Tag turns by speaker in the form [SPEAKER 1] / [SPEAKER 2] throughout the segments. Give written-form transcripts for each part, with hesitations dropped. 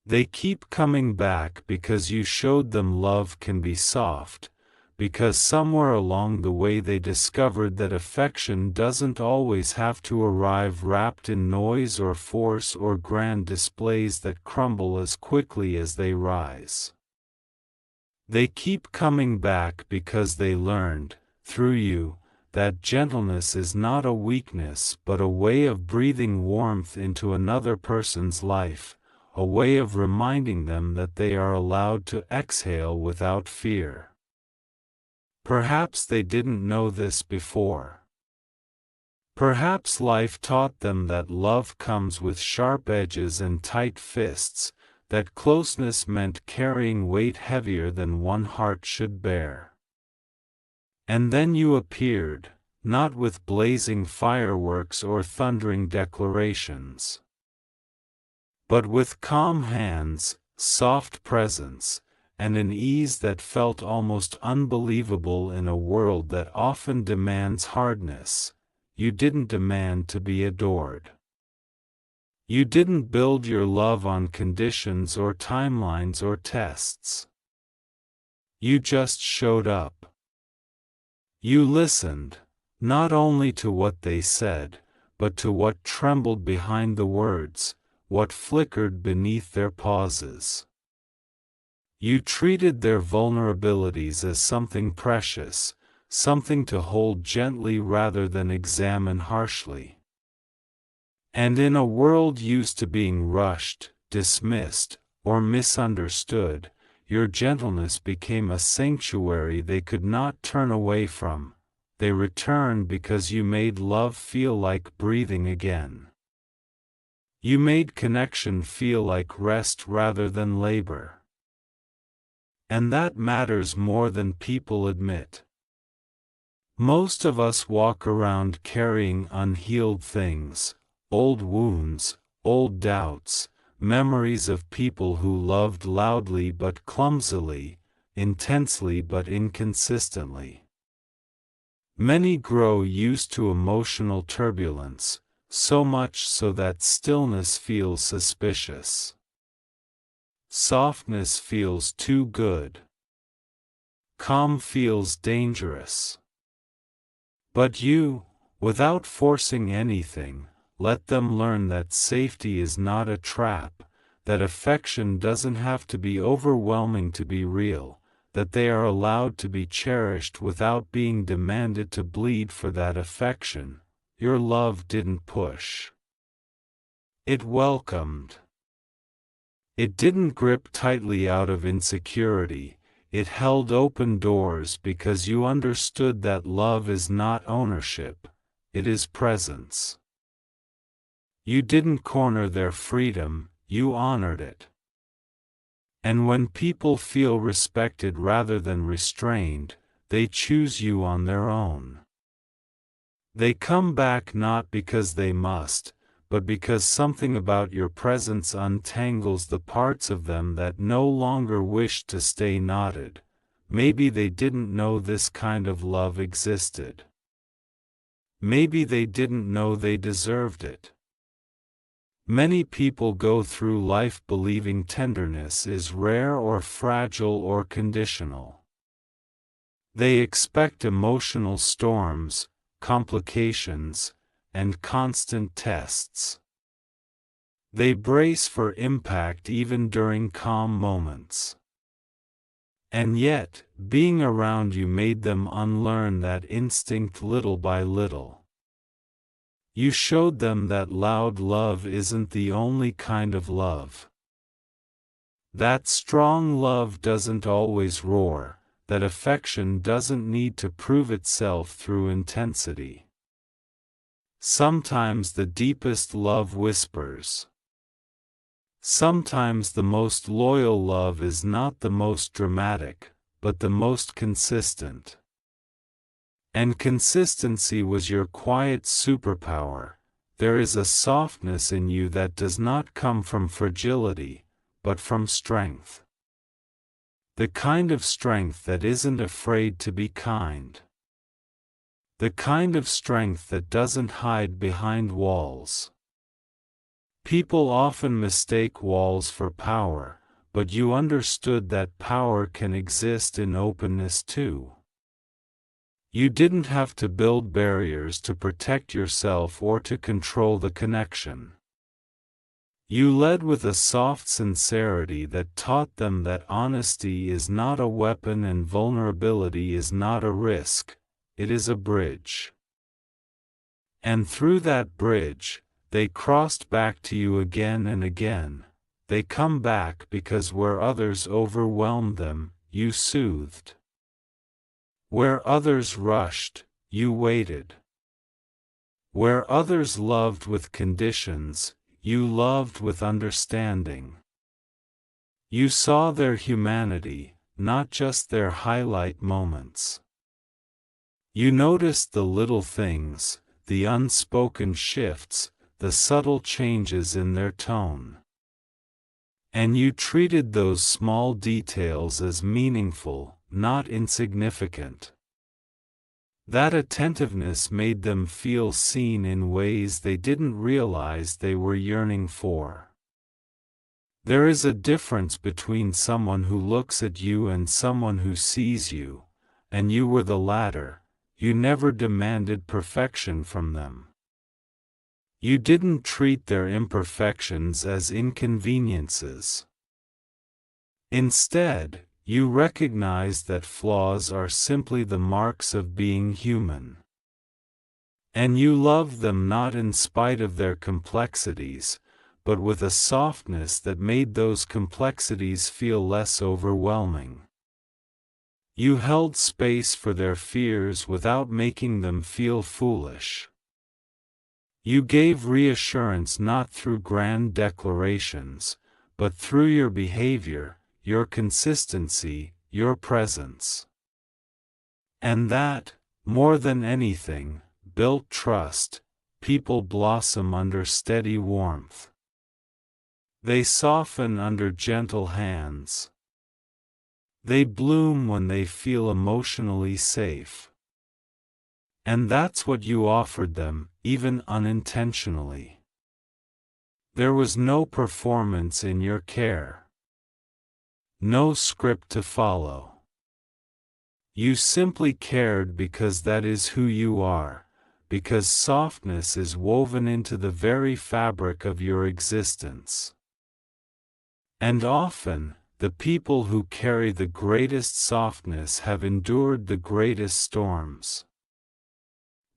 [SPEAKER 1] They keep coming back because you showed them love can be soft, because somewhere along the way they discovered that affection doesn't always have to arrive wrapped in noise or force or grand displays that crumble as quickly as they rise. They keep coming back because they learned, through you, that gentleness is not a weakness but a way of breathing warmth into another person's life, a way of reminding them that they are allowed to exhale without fear. Perhaps they didn't know this before. Perhaps life taught them that love comes with sharp edges and tight fists, that closeness meant carrying weight heavier than one heart should bear. And then you appeared, not with blazing fireworks or thundering declarations, but with calm hands, soft presence, and an ease that felt almost unbelievable in a world that often demands hardness. You didn't demand to be adored. You didn't build your love on conditions or timelines or tests. You just showed up. You listened, not only to what they said, but to what trembled behind the words, what flickered beneath their pauses. You treated their vulnerabilities as something precious, something to hold gently rather than examine harshly. And in a world used to being rushed, dismissed, or misunderstood, your gentleness became a sanctuary they could not turn away from. They returned because you made love feel like breathing again. You made connection feel like rest rather than labor. And that matters more than people admit. Most of us walk around carrying unhealed things, old wounds, old doubts, memories of people who loved loudly but clumsily, intensely but inconsistently. Many grow used to emotional turbulence, so much so that stillness feels suspicious. Softness feels too good. Calm feels dangerous. But you, without forcing anything, let them learn that safety is not a trap, that affection doesn't have to be overwhelming to be real, that they are allowed to be cherished without being demanded to bleed for that affection. Your love didn't push. It welcomed. It didn't grip tightly out of insecurity, it held open doors because you understood that love is not ownership, it is presence. You didn't corner their freedom, you honored it. And when people feel respected rather than restrained, they choose you on their own. They come back not because they must, but because something about your presence untangles the parts of them that no longer wish to stay knotted. Maybe they didn't know this kind of love existed. Maybe they didn't know they deserved it. Many people go through life believing tenderness is rare or fragile or conditional. They expect emotional storms, complications, and constant tests. They brace for impact even during calm moments. And yet, being around you made them unlearn that instinct little by little. You showed them that loud love isn't the only kind of love. That strong love doesn't always roar, that affection doesn't need to prove itself through intensity. Sometimes the deepest love whispers. Sometimes the most loyal love is not the most dramatic, but the most consistent. And consistency was your quiet superpower. There is a softness in you that does not come from fragility, but from strength. The kind of strength that isn't afraid to be kind. The kind of strength that doesn't hide behind walls. People often mistake walls for power, but you understood that power can exist in openness too. You didn't have to build barriers to protect yourself or to control the connection. You led with a soft sincerity that taught them that honesty is not a weapon and vulnerability is not a risk, it is a bridge. And through that bridge, they crossed back to you again and again. They come back because where others overwhelmed them, you soothed. Where others rushed, you waited. Where others loved with conditions, you loved with understanding. You saw their humanity, not just their highlight moments. You noticed the little things, the unspoken shifts, the subtle changes in their tone. And you treated those small details as meaningful, not insignificant. That attentiveness made them feel seen in ways they didn't realize they were yearning for. There is a difference between someone who looks at you and someone who sees you, and you were the latter. You never demanded perfection from them. You didn't treat their imperfections as inconveniences. Instead, you recognize that flaws are simply the marks of being human. And you love them not in spite of their complexities, but with a softness that made those complexities feel less overwhelming. You held space for their fears without making them feel foolish. You gave reassurance not through grand declarations, but through your behavior, your consistency, your presence. And that, more than anything, built trust. People blossom under steady warmth. They soften under gentle hands. They bloom when they feel emotionally safe. And that's what you offered them, even unintentionally. There was no performance in your care. No script to follow. You simply cared because that is who you are, because softness is woven into the very fabric of your existence. And often, the people who carry the greatest softness have endured the greatest storms.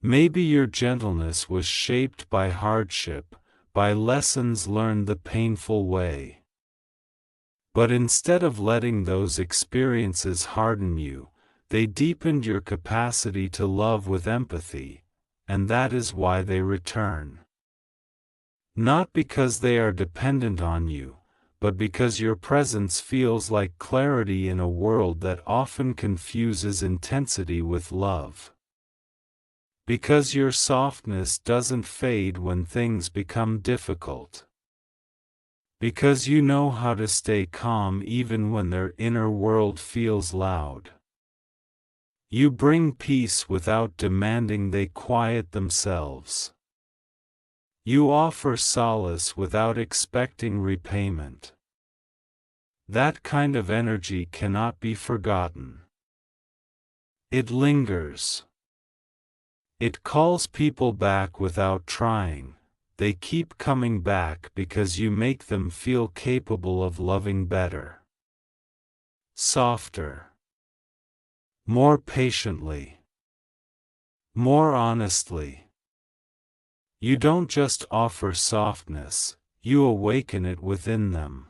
[SPEAKER 1] Maybe your gentleness was shaped by hardship, by lessons learned the painful way. But instead of letting those experiences harden you, they deepened your capacity to love with empathy, and that is why they return. Not because they are dependent on you, but because your presence feels like clarity in a world that often confuses intensity with love. Because your softness doesn't fade when things become difficult. Because you know how to stay calm even when their inner world feels loud. You bring peace without demanding they quiet themselves. You offer solace without expecting repayment. That kind of energy cannot be forgotten. It lingers. It calls people back without trying. They keep coming back because you make them feel capable of loving better. Softer. More patiently. More honestly. You don't just offer softness, you awaken it within them.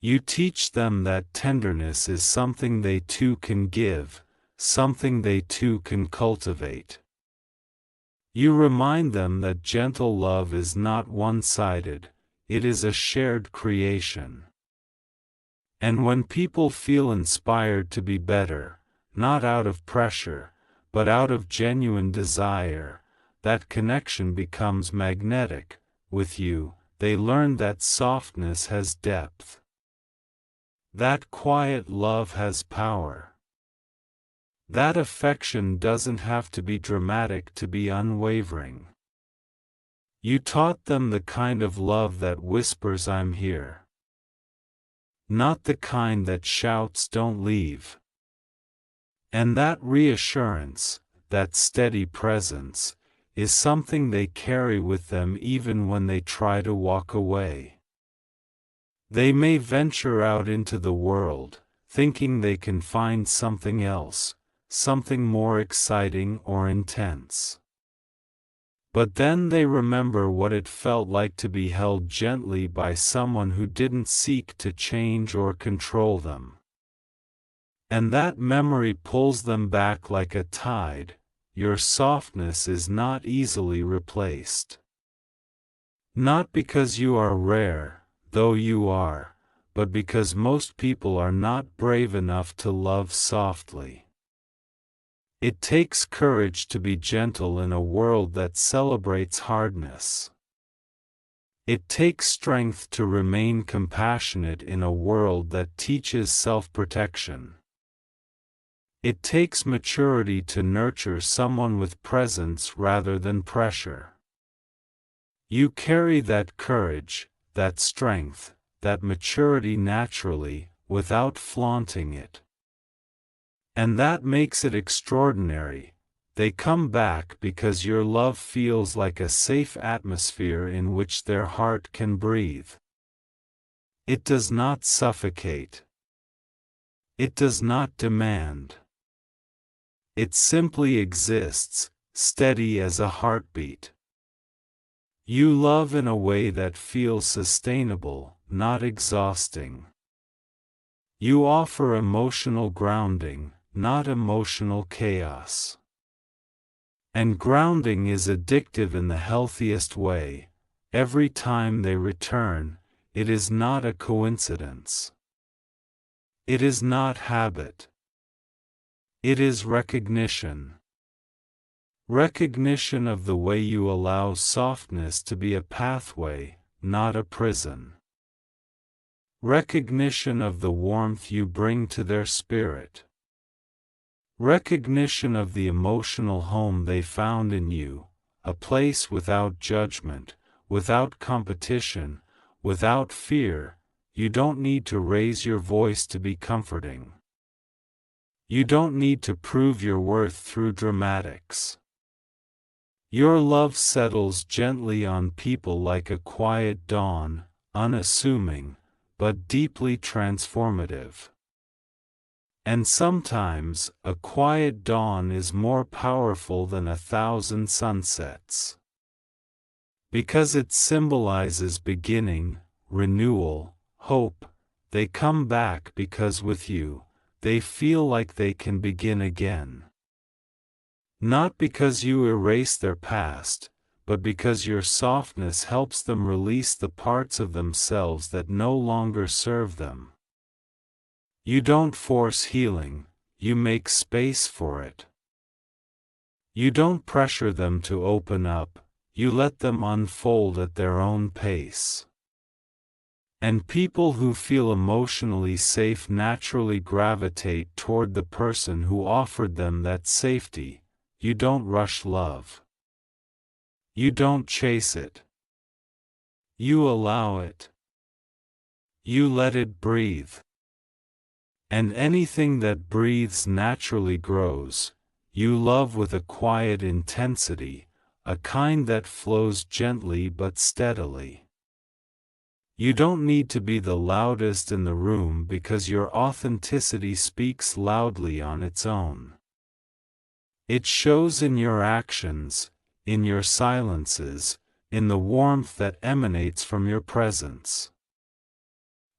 [SPEAKER 1] You teach them that tenderness is something they too can give, something they too can cultivate. You remind them that gentle love is not one-sided, it is a shared creation. And when people feel inspired to be better, not out of pressure, but out of genuine desire, that connection becomes magnetic. With you, they learn that softness has depth. That quiet love has power. That affection doesn't have to be dramatic to be unwavering. You taught them the kind of love that whispers I'm here. Not the kind that shouts don't leave. And that reassurance, that steady presence, is something they carry with them even when they try to walk away. They may venture out into the world, thinking they can find something else, something more exciting or intense. But then they remember what it felt like to be held gently by someone who didn't seek to change or control them. And that memory pulls them back like a tide. Your softness is not easily replaced. Not because you are rare, though you are, but because most people are not brave enough to love softly. It takes courage to be gentle in a world that celebrates hardness. It takes strength to remain compassionate in a world that teaches self-protection. It takes maturity to nurture someone with presence rather than pressure. You carry that courage, that strength, that maturity naturally, without flaunting it. And that makes it extraordinary. They come back because your love feels like a safe atmosphere in which their heart can breathe. It does not suffocate. It does not demand. It simply exists, steady as a heartbeat. You love in a way that feels sustainable, not exhausting. You offer emotional grounding, not emotional chaos. And grounding is addictive in the healthiest way. Every time they return, it is not a coincidence. It is not habit. It is recognition. Recognition of the way you allow softness to be a pathway, not a prison. Recognition of the warmth you bring to their spirit. Recognition of the emotional home they found in you, a place without judgment, without competition, without fear. You don't need to raise your voice to be comforting. You don't need to prove your worth through dramatics. Your love settles gently on people like a quiet dawn, unassuming, but deeply transformative. And sometimes, a quiet dawn is more powerful than 1,000 sunsets. Because it symbolizes beginning, renewal, hope. They come back because with you, they feel like they can begin again. Not because you erase their past, but because your softness helps them release the parts of themselves that no longer serve them. You don't force healing, you make space for it. You don't pressure them to open up, you let them unfold at their own pace. And people who feel emotionally safe naturally gravitate toward the person who offered them that safety. You don't rush love. You don't chase it. You allow it. You let it breathe. And anything that breathes naturally grows. You love with a quiet intensity, a kind that flows gently but steadily. You don't need to be the loudest in the room because your authenticity speaks loudly on its own. It shows in your actions, in your silences, in the warmth that emanates from your presence.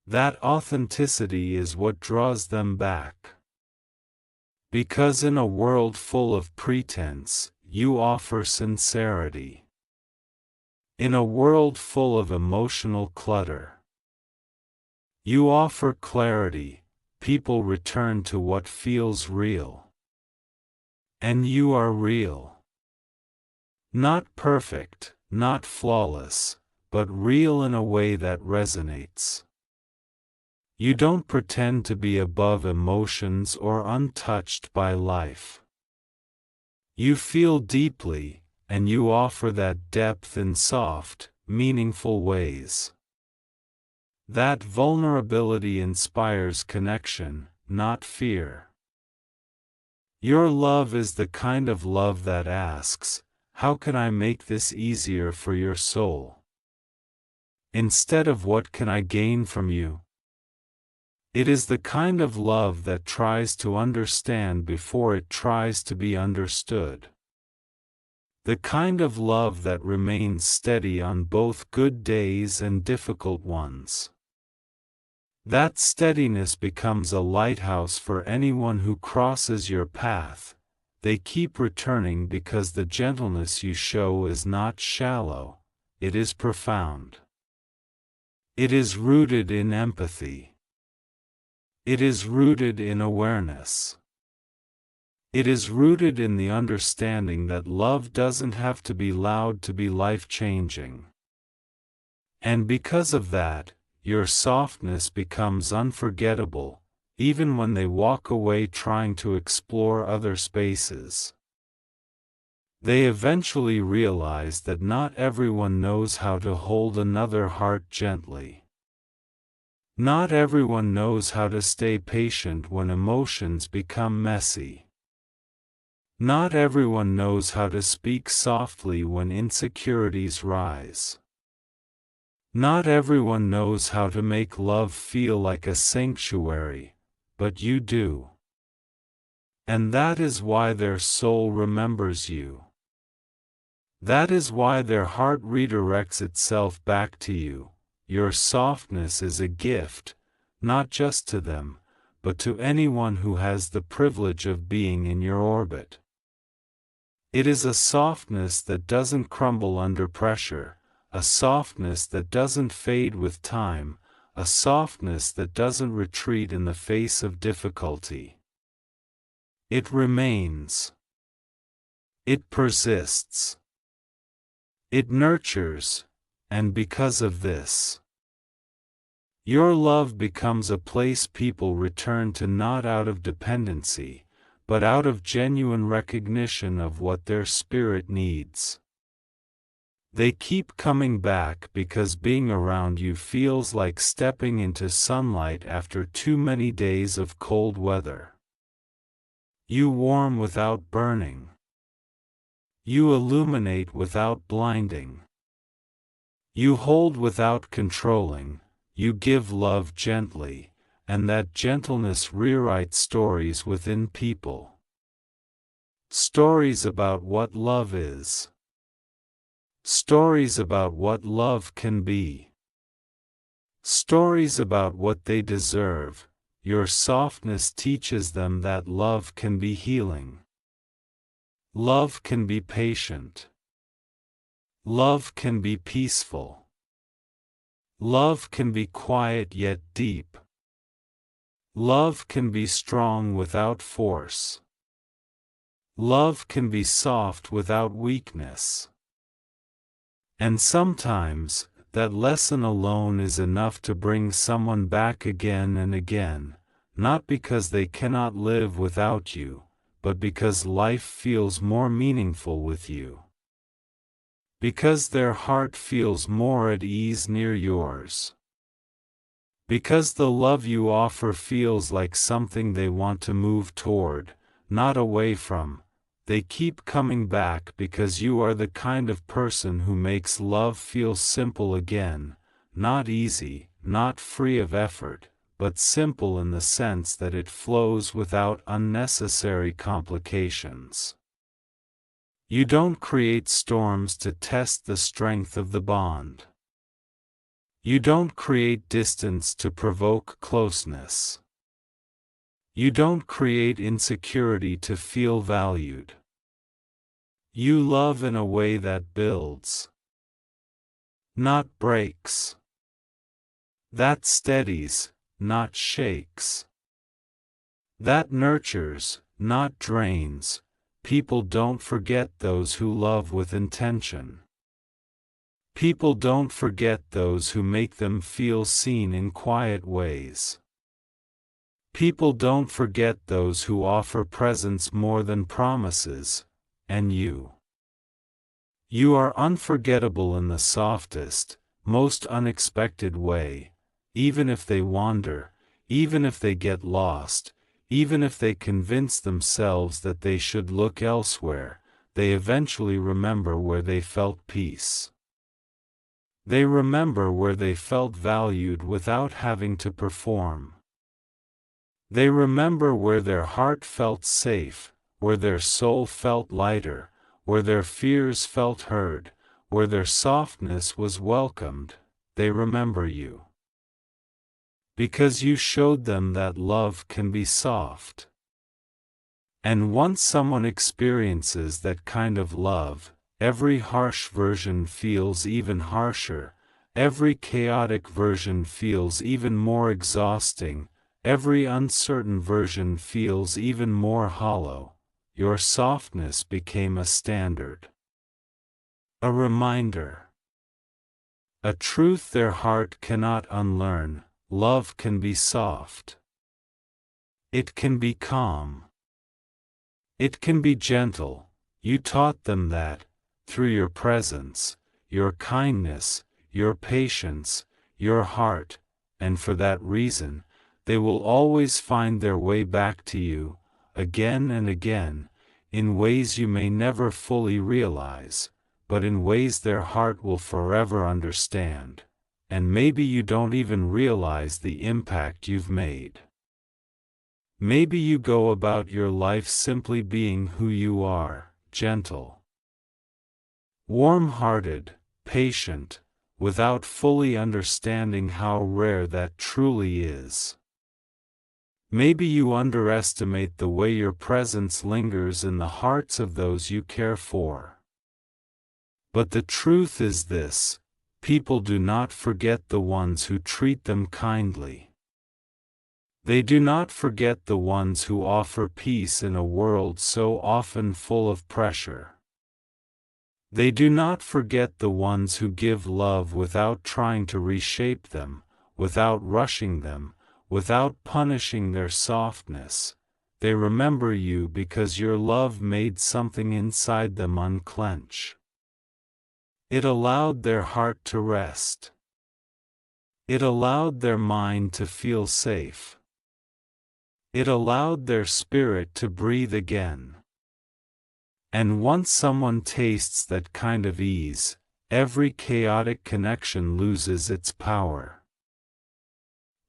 [SPEAKER 1] That authenticity is what draws them back. Because in a world full of pretense, you offer sincerity. In a world full of emotional clutter, you offer clarity. People return to what feels real. And you are real. Not perfect, not flawless, but real in a way that resonates. You don't pretend to be above emotions or untouched by life. You feel deeply, and you offer that depth in soft, meaningful ways. That vulnerability inspires connection, not fear. Your love is the kind of love that asks, "How can I make this easier for your soul?" instead of "What can I gain from you?" It is the kind of love that tries to understand before it tries to be understood. The kind of love that remains steady on both good days and difficult ones. That steadiness becomes a lighthouse for anyone who crosses your path. They keep returning because the gentleness you show is not shallow, it is profound. It is rooted in empathy. It is rooted in awareness. It is rooted in the understanding that love doesn't have to be loud to be life-changing. And because of that, your softness becomes unforgettable, even when they walk away trying to explore other spaces. They eventually realize that not everyone knows how to hold another heart gently. Not everyone knows how to stay patient when emotions become messy. Not everyone knows how to speak softly when insecurities rise. Not everyone knows how to make love feel like a sanctuary, but you do. And that is why their soul remembers you. That is why their heart redirects itself back to you. Your softness is a gift, not just to them, but to anyone who has the privilege of being in your orbit. It is a softness that doesn't crumble under pressure, a softness that doesn't fade with time, a softness that doesn't retreat in the face of difficulty. It remains. It persists. It nurtures, and because of this, your love becomes a place people return to not out of dependency, but out of genuine recognition of what their spirit needs. They keep coming back because being around you feels like stepping into sunlight after too many days of cold weather. You warm without burning. You illuminate without blinding. You hold without controlling, you give love gently, and that gentleness rewrites stories within people. Stories about what love is. Stories about what love can be. Stories about what they deserve. Your softness teaches them that love can be healing. Love can be patient. Love can be peaceful. Love can be quiet yet deep. Love can be strong without force. Love can be soft without weakness. And sometimes, that lesson alone is enough to bring someone back again and again, not because they cannot live without you, but because life feels more meaningful with you. Because their heart feels more at ease near yours. Because the love you offer feels like something they want to move toward, not away from. They keep coming back because you are the kind of person who makes love feel simple again, not easy, not free of effort, but simple in the sense that it flows without unnecessary complications. You don't create storms to test the strength of the bond. You don't create distance to provoke closeness. You don't create insecurity to feel valued. You love in a way that builds, not breaks. That steadies, not shakes. That nurtures, not drains. People don't forget those who love with intention. People don't forget those who make them feel seen in quiet ways. People don't forget those who offer presence more than promises, and you. You are unforgettable in the softest, most unexpected way, even if they wander, even if they get lost, even if they convince themselves that they should look elsewhere, they eventually remember where they felt peace. They remember where they felt valued without having to perform. They remember where their heart felt safe, where their soul felt lighter, where their fears felt heard, where their softness was welcomed. They remember you. Because you showed them that love can be soft. And once someone experiences that kind of love, every harsh version feels even harsher, every chaotic version feels even more exhausting, every uncertain version feels even more hollow. Your softness became a standard. A reminder. A truth their heart cannot unlearn. Love can be soft. It can be calm. It can be gentle. You taught them that, through your presence, your kindness, your patience, your heart, and for that reason, they will always find their way back to you, again and again, in ways you may never fully realize, but in ways their heart will forever understand, and maybe you don't even realize the impact you've made. Maybe you go about your life simply being who you are, gentle, warm-hearted, patient, without fully understanding how rare that truly is. Maybe you underestimate the way your presence lingers in the hearts of those you care for. But the truth is this: people do not forget the ones who treat them kindly. They do not forget the ones who offer peace in a world so often full of pressure. They do not forget the ones who give love without trying to reshape them, without rushing them, without punishing their softness. They remember you because your love made something inside them unclench. It allowed their heart to rest. It allowed their mind to feel safe. It allowed their spirit to breathe again. And once someone tastes that kind of ease, every chaotic connection loses its power.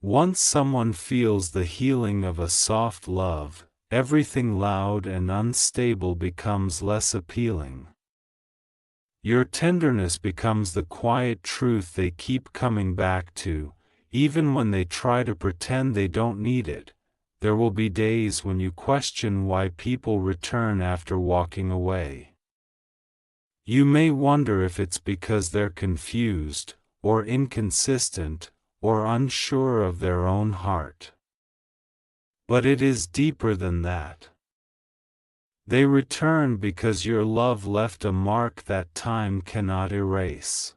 [SPEAKER 1] Once someone feels the healing of a soft love, everything loud and unstable becomes less appealing. Your tenderness becomes the quiet truth they keep coming back to, even when they try to pretend they don't need it. There will be days when you question why people return after walking away. You may wonder if it's because they're confused, or inconsistent, or unsure of their own heart. But it is deeper than that. They return because your love left a mark that time cannot erase.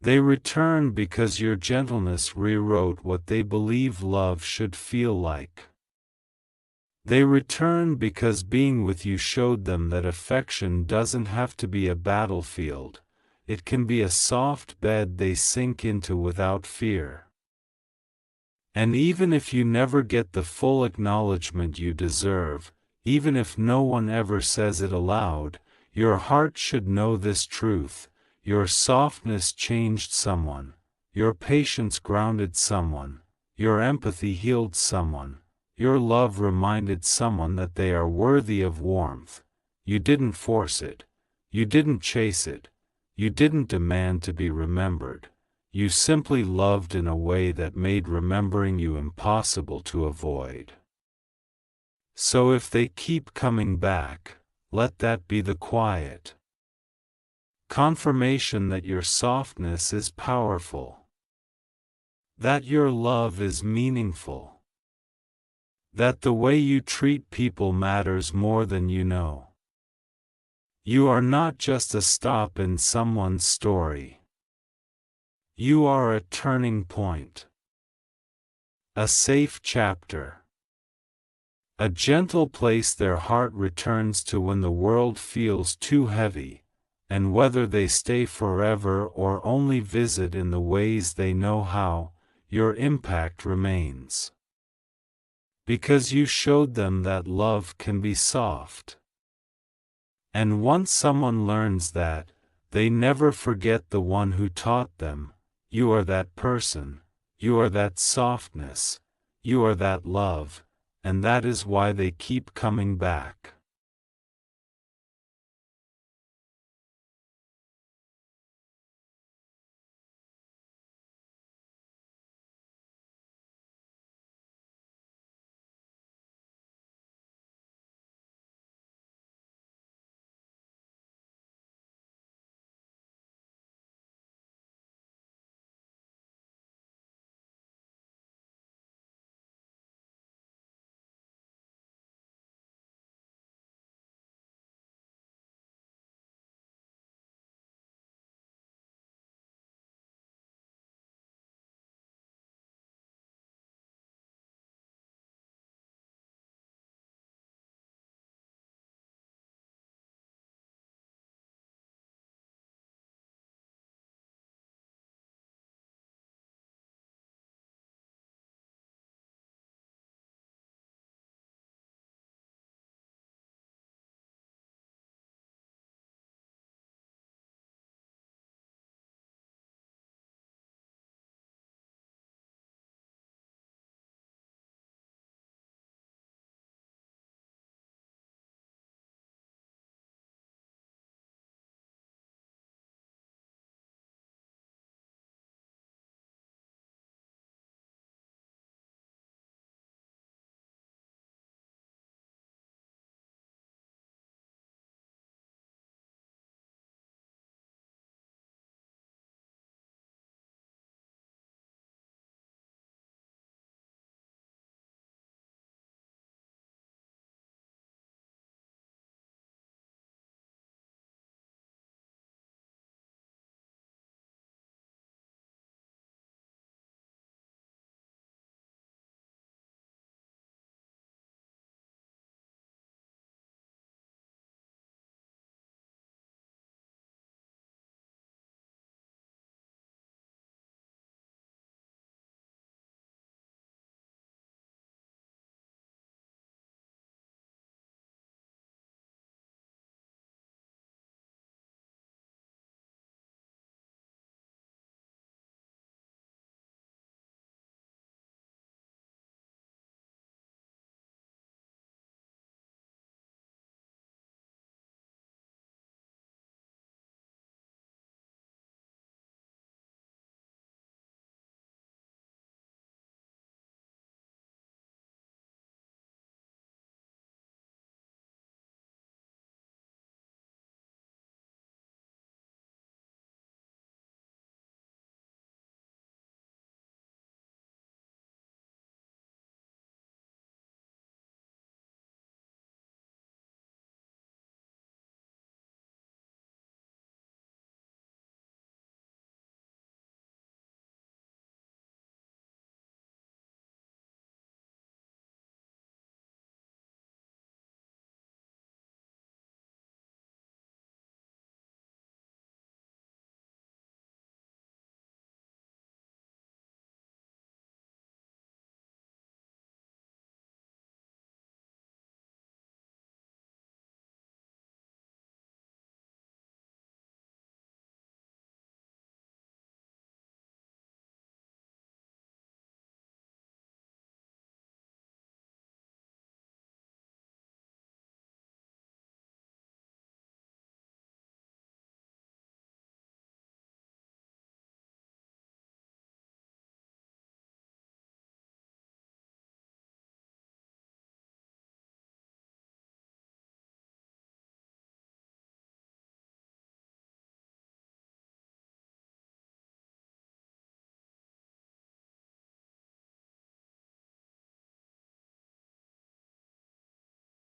[SPEAKER 1] They return because your gentleness rewrote what they believe love should feel like. They return because being with you showed them that affection doesn't have to be a battlefield, it can be a soft bed they sink into without fear. And even if you never get the full acknowledgement you deserve, even if no one ever says it aloud, your heart should know this truth: your softness changed someone, your patience grounded someone, your empathy healed someone, your love reminded someone that they are worthy of warmth. You didn't force it, you didn't chase it, you didn't demand to be remembered. You simply loved in a way that made remembering you impossible to avoid. So if they keep coming back, let that be the quiet confirmation that your softness is powerful, that your love is meaningful, that the way you treat people matters more than you know. You are not just a stop in someone's story. You are a turning point, a safe chapter, a gentle place their heart returns to when the world feels too heavy, and whether they stay forever or only visit in the ways they know how, your impact remains. Because you showed them that love can be soft. And once someone learns that, they never forget the one who taught them. You are that person, you are that softness, you are that love, and that is why they keep coming back.